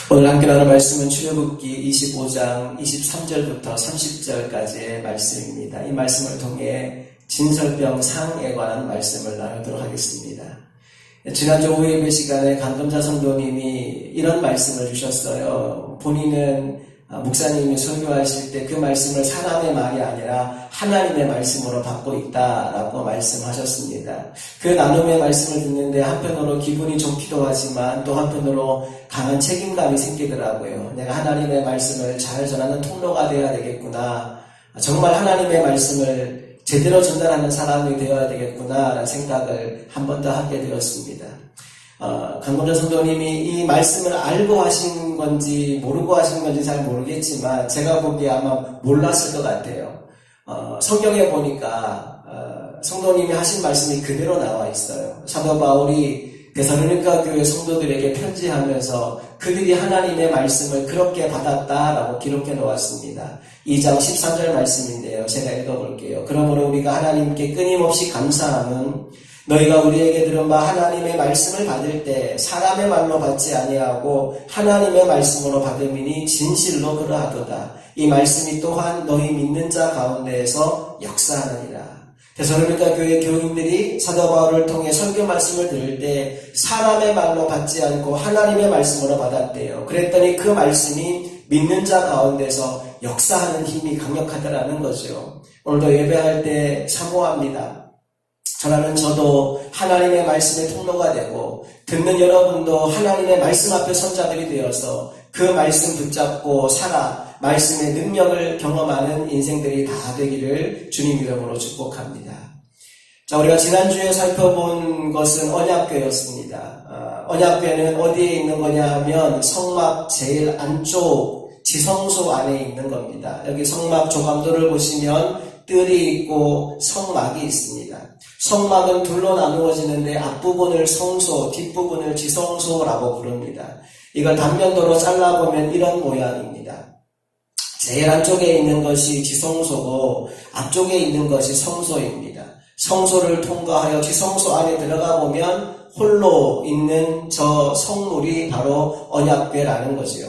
오늘 함께 나눌 말씀은 출애굽기 25장 23절부터 30절까지의 말씀입니다. 이 말씀을 통해 진설병 상에 관한 말씀을 나누도록 하겠습니다. 지난주 오후 예배 시간에 강금자 성도님이 이런 말씀을 주셨어요. 본인은 목사님이 설교하실 때 그 말씀을 사람의 말이 아니라 하나님의 말씀으로 받고 있다라고 말씀하셨습니다. 그 나눔의 말씀을 듣는데 한편으로 기분이 좋기도 하지만 또 한편으로 강한 책임감이 생기더라고요. 내가 하나님의 말씀을 잘 전하는 통로가 되어야 되겠구나. 정말 하나님의 말씀을 제대로 전달하는 사람이 되어야 되겠구나라는 생각을 한 번 더 하게 되었습니다. 강금자 성도님이 이 말씀을 알고 하신 건지 모르고 하신 건지 잘 모르겠지만 제가 보기에 아마 몰랐을 것 같아요. 성경에 보니까 성도님이 하신 말씀이 그대로 나와 있어요. 사도 바울이 데살로니가 교회 성도들에게 편지하면서 그들이 하나님의 말씀을 그렇게 받았다라고 기록해 놓았습니다. 2장 13절 말씀인데요. 제가 읽어볼게요. 그러므로 우리가 하나님께 끊임없이 감사함은 너희가 우리에게 들은 바 하나님의 말씀을 받을 때 사람의 말로 받지 아니하고 하나님의 말씀으로 받음이니 진실로 그러하도다. 이 말씀이 또한 너희 믿는 자 가운데에서 역사하느니라. 데살로니가 교회 교인들이 사도 바울을 통해 설교 말씀을 들을 때 사람의 말로 받지 않고 하나님의 말씀으로 받았대요. 그랬더니 그 말씀이 믿는 자 가운데서 역사하는 힘이 강력하다라는 거죠. 오늘도 예배할 때 사모합니다. 저라는 저도 하나님의 말씀의 통로가 되고 듣는 여러분도 하나님의 말씀 앞에 선자들이 되어서 그 말씀 붙잡고 살아 말씀의 능력을 경험하는 인생들이 다 되기를 주님 이름으로 축복합니다. 자, 우리가 지난주에 살펴본 것은 언약궤였습니다. 언약궤는 어디에 있는 거냐 하면 성막 제일 안쪽 지성소 안에 있는 겁니다. 여기 성막 조감도를 보시면 뜰이 있고 성막이 있습니다. 성막은 둘로 나누어지는데 앞부분을 성소, 뒷부분을 지성소라고 부릅니다. 이걸 단면도로 잘라보면 이런 모양입니다. 제일 안쪽에 있는 것이 지성소고 앞쪽에 있는 것이 성소입니다. 성소를 통과하여 지성소 안에 들어가 보면 홀로 있는 저 성물이 바로 언약궤라는 거지요.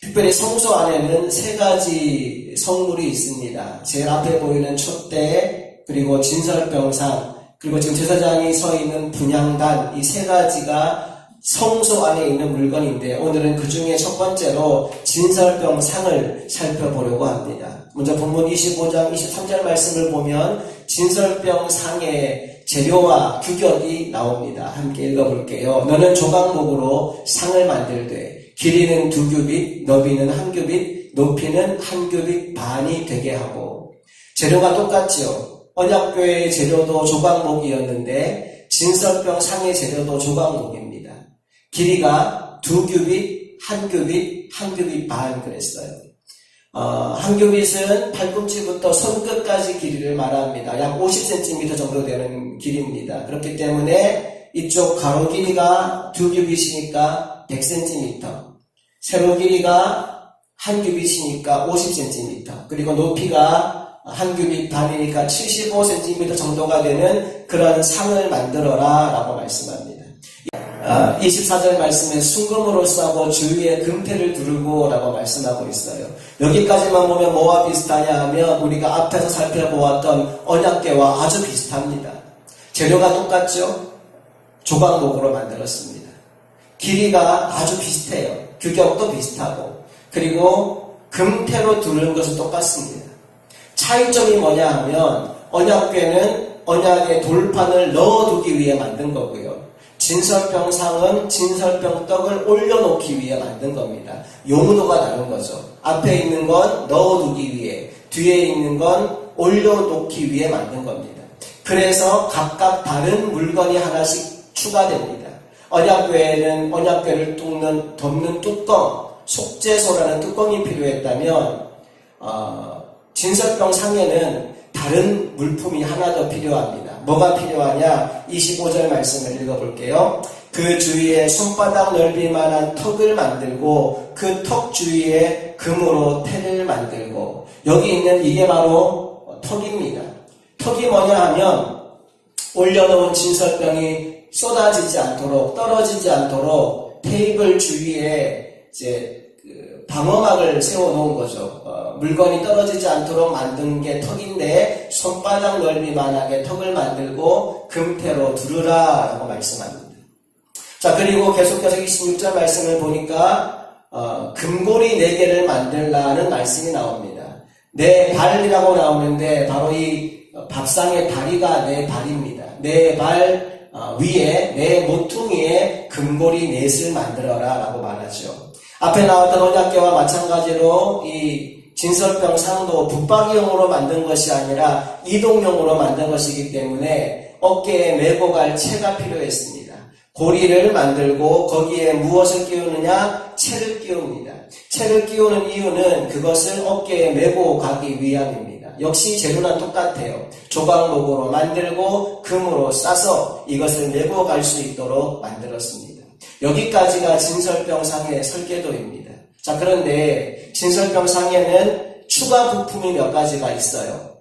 특별히 성소 안에는 세 가지 성물이 있습니다. 제일 앞에 보이는 촛대, 그리고 진설병상, 그리고 지금 제사장이 서 있는 분향단, 이 세 가지가 성소 안에 있는 물건인데 오늘은 그 중에 첫 번째로 진설병상을 살펴보려고 합니다. 먼저 본문 25장 23절 말씀을 보면 진설병상의 재료와 규격이 나옵니다. 함께 읽어볼게요. 너는 조각목으로 상을 만들되 길이는 2규빗, 너비는 1규빗, 높이는 1규빗 반이 되게 하고. 재료가 똑같죠. 언약궤의 재료도 조각목이었는데 진설병 상의 재료도 조각목입니다. 길이가 2규빗, 1규빗, 1규빗 반 그랬어요. 1규빗은 팔꿈치부터 손끝까지 길이를 말합니다. 약 50cm 정도 되는 길이입니다. 그렇기 때문에 이쪽 가로 길이가 2규빗이니까 100cm, 세로 길이가 1규빗이니까 50cm, 그리고 높이가 1규빗 반이니까 75cm 정도가 되는 그런 상을 만들어라 라고 말씀합니다. 24절 말씀에 순금으로 싸고 주위에 금태를 두르고 라고 말씀하고 있어요. 여기까지만 보면 뭐와 비슷하냐 하면 우리가 앞에서 살펴보았던 언약궤와 아주 비슷합니다. 재료가 똑같죠? 조각목으로 만들었습니다. 길이가 아주 비슷해요. 규격도 비슷하고, 그리고 금태로 두르는 것은 똑같습니다. 차이점이 뭐냐 하면 언약궤는 언약의 돌판을 넣어두기 위해 만든 거고요. 진설병상은 진설병떡을 올려놓기 위해 만든 겁니다. 용도가 다른 거죠. 앞에 있는 건 넣어두기 위해, 뒤에 있는 건 올려놓기 위해 만든 겁니다. 그래서 각각 다른 물건이 하나씩 추가됩니다. 언약궤에는 언약궤를 덮는 뚜껑, 속죄소라는 뚜껑이 필요했다면 진설병 상에는 다른 물품이 하나 더 필요합니다. 뭐가 필요하냐? 25절 말씀을 읽어볼게요. 그 주위에 손바닥 넓이만한 턱을 만들고 그 턱 주위에 금으로 태를 만들고. 여기 있는 이게 바로 턱입니다. 턱이 뭐냐 하면 올려놓은 진설병이 쏟아지지 않도록, 떨어지지 않도록 테이블 주위에 방어막을 세워놓은 거죠. 물건이 떨어지지 않도록 만든 게 턱인데 손바닥 넓이만하게 턱을 만들고 금태로 두르라 라고 말씀합니다. 자, 그리고 계속해서 26절 말씀을 보니까 금고리 4개를 만들라는 말씀이 나옵니다. 네 발이라고 나오는데 바로 이 밥상의 다리가 네 발입니다. 네 발 위에 네 모퉁이에 금고리 넷을 만들어라 라고 말하죠. 앞에 나왔던 언약궤와 마찬가지로 이 진설병 상도 붙박이용으로 만든 것이 아니라 이동용으로 만든 것이기 때문에 어깨에 메고 갈 채가 필요했습니다. 고리를 만들고 거기에 무엇을 끼우느냐? 채를 끼웁니다. 채를 끼우는 이유는 그것을 어깨에 메고 가기 위함입니다. 역시 재료는 똑같아요. 조각목으로 만들고 금으로 싸서 이것을 메고 갈 수 있도록 만들었습니다. 여기까지가 진설병상의 설계도입니다. 자, 그런데 진설병상에는 추가 부품이 몇 가지가 있어요.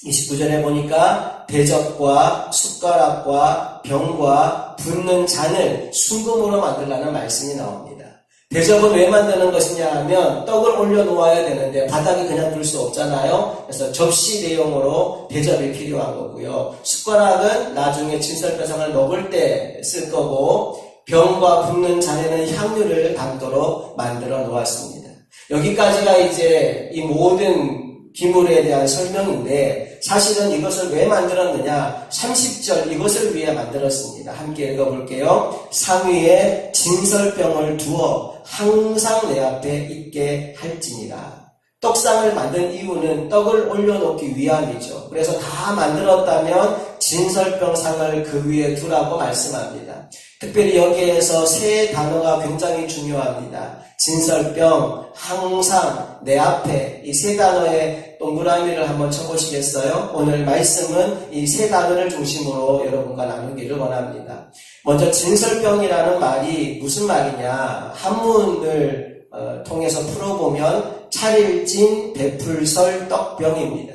29절에 보니까 대접과 숟가락과 병과 붓는 잔을 순금으로 만들라는 말씀이 나옵니다. 대접은 왜 만드는 것이냐 하면 떡을 올려놓아야 되는데 바닥에 그냥 둘 수 없잖아요. 그래서 접시 대용으로 대접이 필요한 거고요. 숟가락은 나중에 진설병상을 먹을 때 쓸 거고, 병과 붓는 잔에는 향유를 담도록 만들어 놓았습니다. 여기까지가 이제 이 모든 기물에 대한 설명인데, 사실은 이것을 왜 만들었느냐? 30절 이것을 위해 만들었습니다. 함께 읽어볼게요. 상위에 진설병을 두어 항상 내 앞에 있게 할지니라. 떡상을 만든 이유는 떡을 올려놓기 위함이죠. 그래서 다 만들었다면 진설병상을 그 위에 두라고 말씀합니다. 특별히 여기에서 세 단어가 굉장히 중요합니다. 진설병, 항상, 내 앞에, 이 세 단어의 동그라미를 한번 쳐보시겠어요? 오늘 말씀은 이 세 단어를 중심으로 여러분과 나누기를 원합니다. 먼저 진설병이라는 말이 무슨 말이냐? 한문을 통해서 풀어보면 차릴진, 베풀설, 떡병입니다.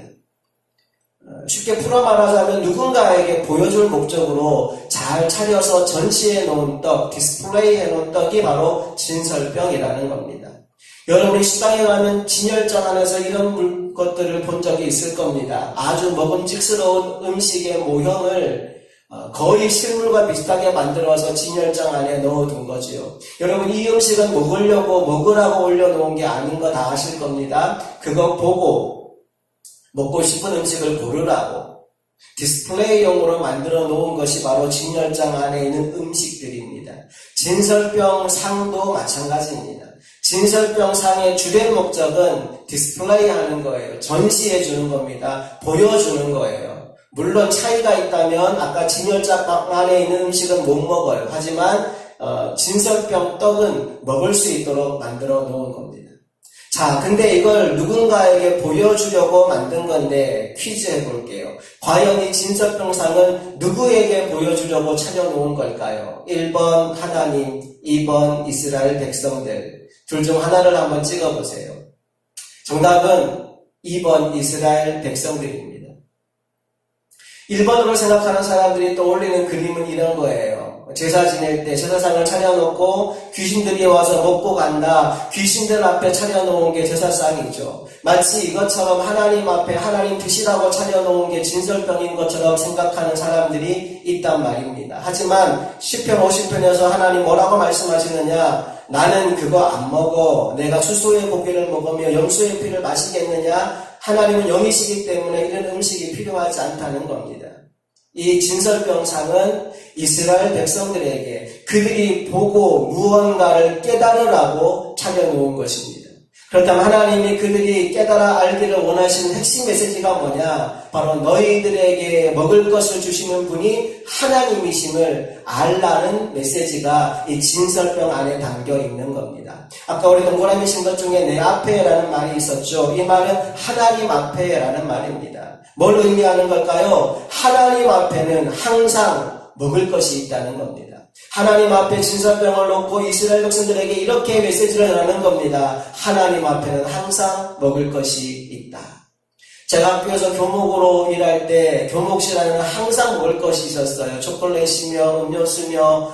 쉽게 풀어 말하자면 누군가에게 보여줄 목적으로 잘 차려서 전시해 놓은 떡, 디스플레이 해 놓은 떡이 바로 진설병이라는 겁니다. 여러분이 식당에 가면 진열장 안에서 이런 것들을 본 적이 있을 겁니다. 아주 먹음직스러운 음식의 모형을 거의 실물과 비슷하게 만들어서 진열장 안에 넣어둔 거지요. 여러분, 이 음식은 먹으라고 올려놓은 게 아닌 거 다 아실 겁니다. 그거 보고 먹고 싶은 음식을 고르라고 디스플레이용으로 만들어 놓은 것이 바로 진열장 안에 있는 음식들입니다. 진설병 상도 마찬가지입니다. 진설병 상의 주된 목적은 디스플레이 하는 거예요. 전시해 주는 겁니다. 보여주는 거예요. 물론 차이가 있다면 아까 진열장 안에 있는 음식은 못 먹어요. 하지만 진설병 떡은 먹을 수 있도록 만들어 놓은 겁니다. 자, 근데 이걸 누군가에게 보여주려고 만든 건데 퀴즈 해볼게요. 과연 이 진설병상은 누구에게 보여주려고 차려놓은 걸까요? 1번 하나님, 2번 이스라엘 백성들. 둘 중 하나를 한번 찍어보세요. 정답은 2번 이스라엘 백성들입니다. 1번으로 생각하는 사람들이 떠올리는 그림은 이런 거예요. 제사 지낼 때 제사상을 차려놓고 귀신들이 와서 먹고 간다. 귀신들 앞에 차려놓은 게 제사상이죠. 마치 이것처럼 하나님 앞에 하나님 드시라고 차려놓은 게 진설병인 것처럼 생각하는 사람들이 있단 말입니다. 하지만 시편 50편에서 하나님 뭐라고 말씀하시느냐? 나는 그거 안 먹어. 내가 수소의 고기를 먹으며 염소의 피를 마시겠느냐? 하나님은 영이시기 때문에 이런 음식이 필요하지 않다는 겁니다. 이 진설병상은 이스라엘 백성들에게 그들이 보고 무언가를 깨달으라고 차려놓은 것입니다. 그렇다면 하나님이 그들이 깨달아 알기를 원하시는 핵심 메시지가 뭐냐? 바로 너희들에게 먹을 것을 주시는 분이 하나님이심을 알라는 메시지가 이 진설병 안에 담겨 있는 겁니다. 아까 우리 동그라미 친 것 중에 내 앞에라는 말이 있었죠. 이 말은 하나님 앞에라는 말입니다. 뭘 의미하는 걸까요? 하나님 앞에는 항상 먹을 것이 있다는 겁니다. 하나님 앞에 진설병을 놓고 이스라엘 백성들에게 이렇게 메시지를 전하는 겁니다. 하나님 앞에는 항상 먹을 것이 있다. 제가 학교에서 교목으로 일할 때 교목실 안에는 항상 먹을 것이 있었어요. 초콜릿이며 음료수며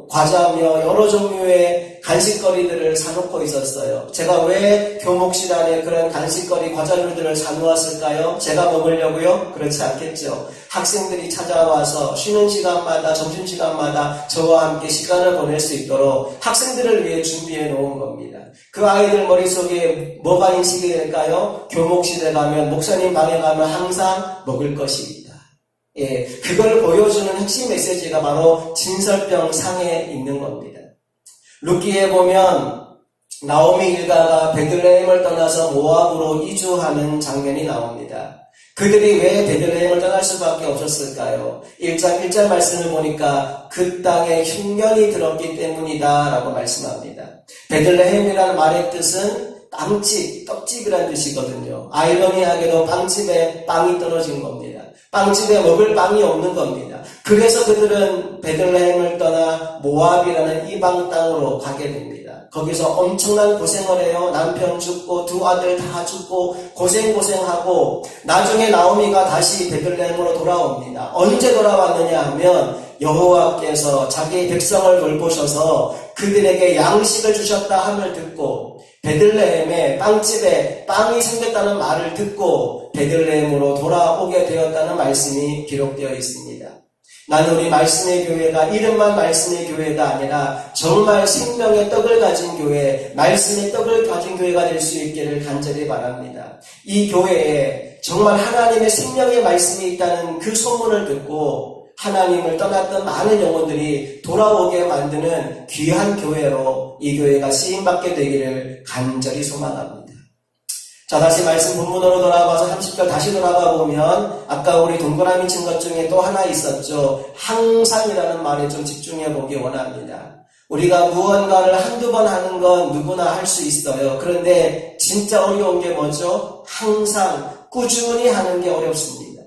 과자며 여러 종류의 간식거리들을 사놓고 있었어요. 제가 왜 교목실 안에 그런 간식거리, 과자류들을 사놓았을까요? 제가 먹으려고요? 그렇지 않겠죠. 학생들이 찾아와서 쉬는 시간마다, 점심시간마다 저와 함께 시간을 보낼 수 있도록 학생들을 위해 준비해 놓은 겁니다. 그 아이들 머릿속에 뭐가 인식이 될까요? 교목실에 가면, 목사님 방에 가면 항상 먹을 것이 있다. 예, 그걸 보여주는 핵심 메시지가 바로 진설병 상에 있는 겁니다. 룻기에 보면 나오미 일가가 베들레헴을 떠나서 모압으로 이주하는 장면이 나옵니다. 그들이 왜 베들레헴을 떠날 수밖에 없었을까요? 1장 1절 말씀을 보니까 그 땅에 흉년이 들었기 때문이다 라고 말씀합니다. 베들레헴이라는 말의 뜻은 빵집, 떡집이라는 뜻이거든요. 아이러니하게도 빵집에 빵이 떨어진 겁니다. 빵집에 먹을 빵이 없는 겁니다. 그래서 그들은 베들레헴을 떠나 모압이라는 이방 땅으로 가게 됩니다. 거기서 엄청난 고생을 해요. 남편 죽고 두 아들 다 죽고 고생하고 나중에 나오미가 다시 베들레헴으로 돌아옵니다. 언제 돌아왔느냐 하면 여호와께서 자기 백성을 돌보셔서 그들에게 양식을 주셨다 함을 듣고 베들레헴의 빵집에 빵이 생겼다는 말을 듣고 베들레헴으로 돌아오게 되었다는 말씀이 기록되어 있습니다. 나는 우리 말씀의 교회가 이름만 말씀의 교회가 아니라 정말 생명의 떡을 가진 교회, 말씀의 떡을 가진 교회가 될 수 있기를 간절히 바랍니다. 이 교회에 정말 하나님의 생명의 말씀이 있다는 그 소문을 듣고 하나님을 떠났던 많은 영혼들이 돌아오게 만드는 귀한 교회로 이 교회가 쓰임받게 되기를 간절히 소망합니다. 자, 다시 말씀 본문으로 돌아가서 30절 다시 돌아가 보면 아까 우리 동그라미 친 것 중에 또 하나 있었죠. 항상이라는 말에 좀 집중해 보기 원합니다. 우리가 무언가를 한두 번 하는 건 누구나 할 수 있어요. 그런데 진짜 어려운 게 뭐죠? 항상 꾸준히 하는 게 어렵습니다.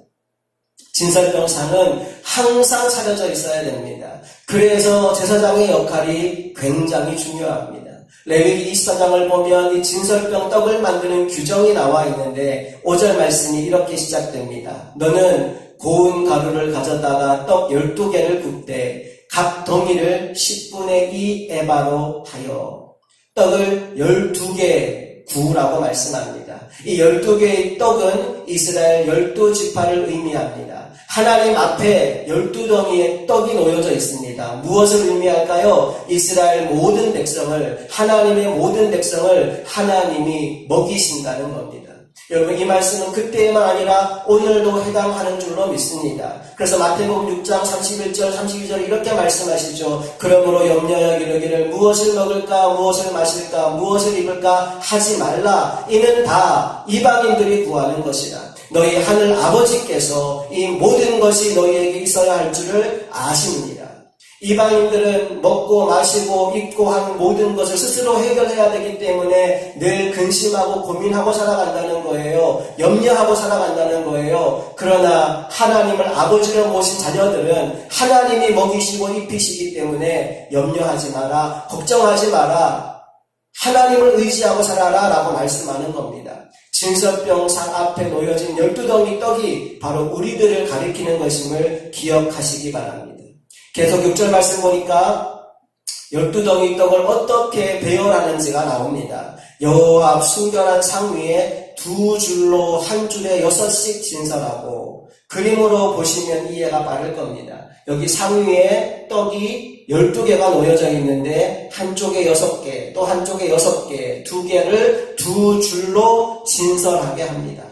진설병상은 항상 차려져 있어야 됩니다. 그래서 제사장의 역할이 굉장히 중요합니다. 레위기 24장을 보면 이 진설병 떡을 만드는 규정이 나와 있는데 5절 말씀이 이렇게 시작됩니다. 너는 고운 가루를 가져다가 떡 12개를 굽되 각 덩이를 10분의 2 에바로 하여 떡을 12개 구우라고 말씀합니다. 이 12개의 떡은 이스라엘 12지파를 의미합니다. 하나님 앞에 12덩이의 떡이 놓여져 있습니다. 무엇을 의미할까요? 이스라엘 모든 백성을, 하나님의 모든 백성을 하나님이 먹이신다는 겁니다. 여러분, 이 말씀은 그때만 아니라 오늘도 해당하는 줄로 믿습니다. 그래서 마태복음 6장 31절 32절 이렇게 말씀하시죠. 그러므로 염려하여 이르기를 무엇을 먹을까, 무엇을 마실까, 무엇을 입을까 하지 말라. 이는 다 이방인들이 구하는 것이라. 너희 하늘 아버지께서 이 모든 것이 너희에게 있어야 할 줄을 아십니다. 이방인들은 먹고 마시고 입고 하는 모든 것을 스스로 해결해야 되기 때문에 늘 근심하고 고민하고 살아간다는 거예요. 염려하고 살아간다는 거예요. 그러나 하나님을 아버지로 모신 자녀들은 하나님이 먹이시고 입히시기 때문에 염려하지 마라, 걱정하지 마라, 하나님을 의지하고 살아라 라고 말씀하는 겁니다. 진설병상 앞에 놓여진 12덩이 떡이 바로 우리들을 가리키는 것임을 기억하시기 바랍니다. 계속 6절 말씀 보니까 12덩이 떡을 어떻게 배열하는지가 나옵니다. 여호와 앞 순결한 상 위에 두 줄로 한 줄에 6씩 진설하고, 그림으로 보시면 이해가 빠를 겁니다. 여기 상 위에 떡이 12개가 놓여져 있는데 한쪽에 6개, 또 한쪽에 6개, 2개를 두 줄로 진설하게 합니다.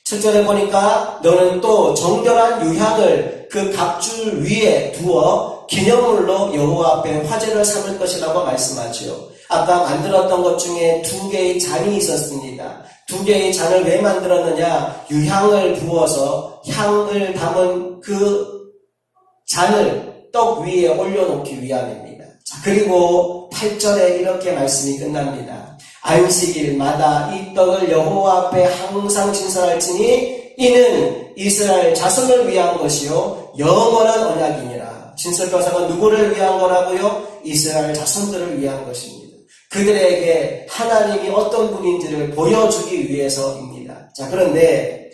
7절에 보니까 너는 또 정결한 유향을 그 각줄 위에 두어 기념물로 여호와 앞에 화제를 삼을 것이라고 말씀하죠. 아까 만들었던 것 중에 2개의 잔이 있었습니다. 2개의 잔을 왜 만들었느냐? 유향을 부어서 향을 담은 그 잔을 떡 위에 올려놓기 위함입니다. 자, 그리고 8절에 이렇게 말씀이 끝납니다. 안식일마다 이 떡을 여호와 앞에 항상 진설할지니 이는 이스라엘 자손을 위한 것이요 영원한 언약이니라. 진설병상은 누구를 위한 거라고요? 이스라엘 자손들을 위한 것입니다. 그들에게 하나님이 어떤 분인지를 보여주기 위해서입니다. 자, 그런데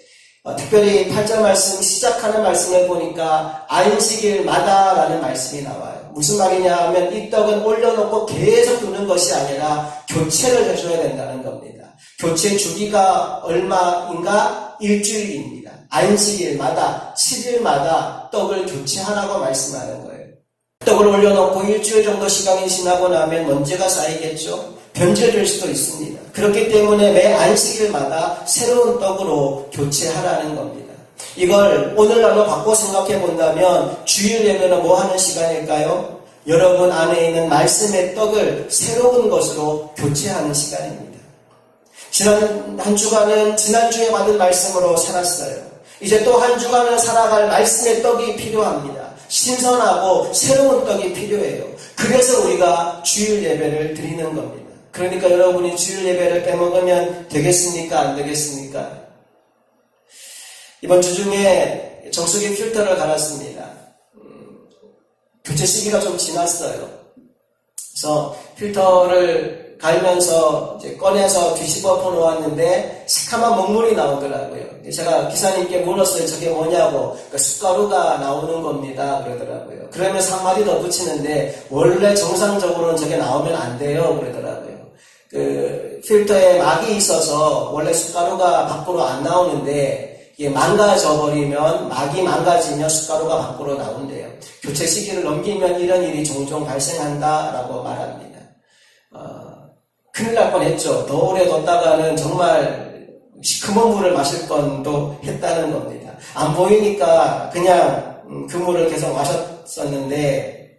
특별히 8절 말씀 시작하는 말씀을 보니까 안식일마다라는 말씀이 나와요. 무슨 말이냐 하면 이 떡은 올려놓고 계속 두는 것이 아니라 교체를 해줘야 된다는 겁니다. 교체 주기가 얼마인가? 일주일입니다. 안식일마다 7일마다 떡을 교체하라고 말씀하는 거예요. 떡을 올려놓고 일주일 정도 시간이 지나고 나면 먼지가 쌓이겠죠. 변질될 수도 있습니다. 그렇기 때문에 매 안식일마다 새로운 떡으로 교체하라는 겁니다. 이걸 오늘날로 바꿔 생각해 본다면 주일 예배는 뭐 하는 시간일까요? 여러분 안에 있는 말씀의 떡을 새로운 것으로 교체하는 시간입니다. 지난 한 주간은 지난주에 받은 말씀으로 살았어요. 이제 또 한 주간을 살아갈 말씀의 떡이 필요합니다. 신선하고 새로운 떡이 필요해요. 그래서 우리가 주일 예배를 드리는 겁니다. 그러니까 여러분이 주일 예배를 빼먹으면 되겠습니까? 안 되겠습니까? 이번 주 중에 정수기 필터를 갈았습니다. 교체 시기가 좀 지났어요. 그래서 필터를 갈면서 이제 꺼내서 뒤집어 놓았는데 새카만 먹물이 나오더라고요. 제가 기사님께 물었어요. 저게 뭐냐고. 그러니까 숯가루가 나오는 겁니다. 그러더라고요. 그러면서 한마디 더 붙이는데 원래 정상적으로는 저게 나오면 안 돼요. 그러더라고요. 그 필터에 막이 있어서 원래 숯가루가 밖으로 안 나오는데 이게 망가져 버리면 막이 망가지면 숯가루가 밖으로 나온대요. 교체 시기를 넘기면 이런 일이 종종 발생한다라고 말합니다. 큰일 날 뻔했죠. 더 오래 뒀다가는 정말 시커먼 물을 마실 뻔도 했다는 겁니다. 안 보이니까 그냥 그 물을 계속 마셨었는데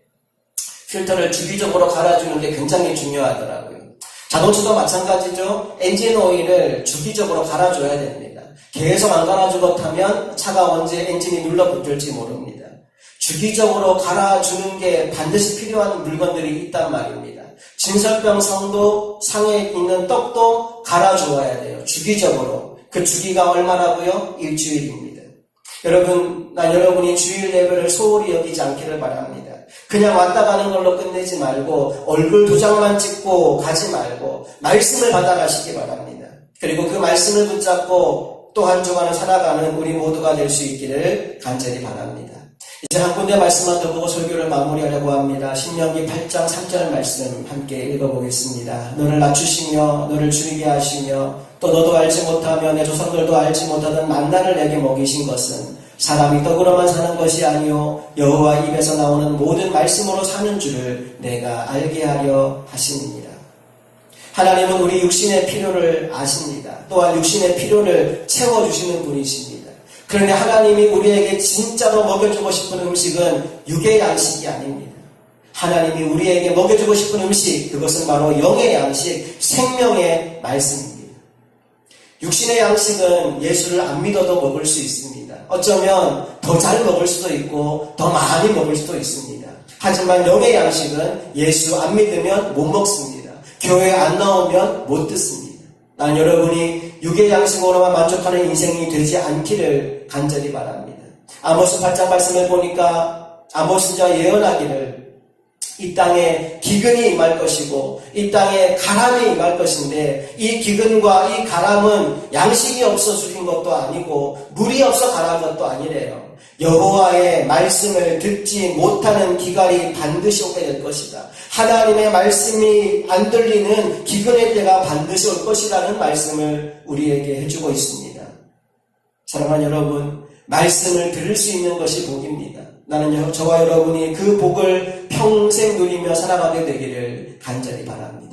필터를 주기적으로 갈아주는 게 굉장히 중요하더라고요. 자동차도 마찬가지죠. 엔진 오일을 주기적으로 갈아줘야 됩니다. 계속 안 갈아주고 타면 차가 언제 엔진이 눌러붙을지 모릅니다. 주기적으로 갈아주는 게 반드시 필요한 물건들이 있단 말입니다. 진설병 상도 상에 있는 떡도 갈아주어야 돼요. 주기적으로. 그 주기가 얼마라고요? 일주일입니다. 여러분, 난 여러분이 주일 예배를 소홀히 여기지 않기를 바랍니다. 그냥 왔다 가는 걸로 끝내지 말고 얼굴 2장만 찍고 가지 말고 말씀을 받아가시기 바랍니다. 그리고 그 말씀을 붙잡고 또 한 주간을 살아가는 우리 모두가 될 수 있기를 간절히 바랍니다. 이제 한 군데 말씀만 더 보고 설교를 마무리하려고 합니다. 신명기 8장 3절 말씀 함께 읽어보겠습니다. 너를 낮추시며 너를 줄이게 하시며 또 너도 알지 못하며 내 조상들도 알지 못하던 만나를 내게 먹이신 것은 사람이 떡으로만 사는 것이 아니요 여호와 입에서 나오는 모든 말씀으로 사는 줄을 내가 알게 하려 하심이니라. 하나님은 우리 육신의 필요를 아십니다. 또한 육신의 필요를 채워주시는 분이십니다. 그런데 하나님이 우리에게 진짜로 먹여주고 싶은 음식은 육의 양식이 아닙니다. 하나님이 우리에게 먹여주고 싶은 음식, 그것은 바로 영의 양식, 생명의 말씀입니다. 육신의 양식은 예수를 안 믿어도 먹을 수 있습니다. 어쩌면 더 잘 먹을 수도 있고 더 많이 먹을 수도 있습니다. 하지만 영의 양식은 예수 안 믿으면 못 먹습니다. 교회 안 나오면 못 듣습니다. 난 여러분이 육의 양식으로만 만족하는 인생이 되지 않기를 간절히 바랍니다. 아모스 8장 말씀을 보니까 아모스가 예언하기를 이 땅에 기근이 임할 것이고 이 땅에 가람이 임할 것인데 이 기근과 이 가람은 양식이 없어 죽인 것도 아니고 물이 없어 가라한 것도 아니래요. 여호와의 말씀을 듣지 못하는 기갈이 반드시 오게 될 것이다. 하나님의 말씀이 안 들리는 기근의 때가 반드시 올 것이라는 말씀을 우리에게 해주고 있습니다. 사랑하는 여러분, 말씀을 들을 수 있는 것이 복입니다. 나는 저와 여러분이 그 복을 평생 누리며 살아가게 되기를 간절히 바랍니다.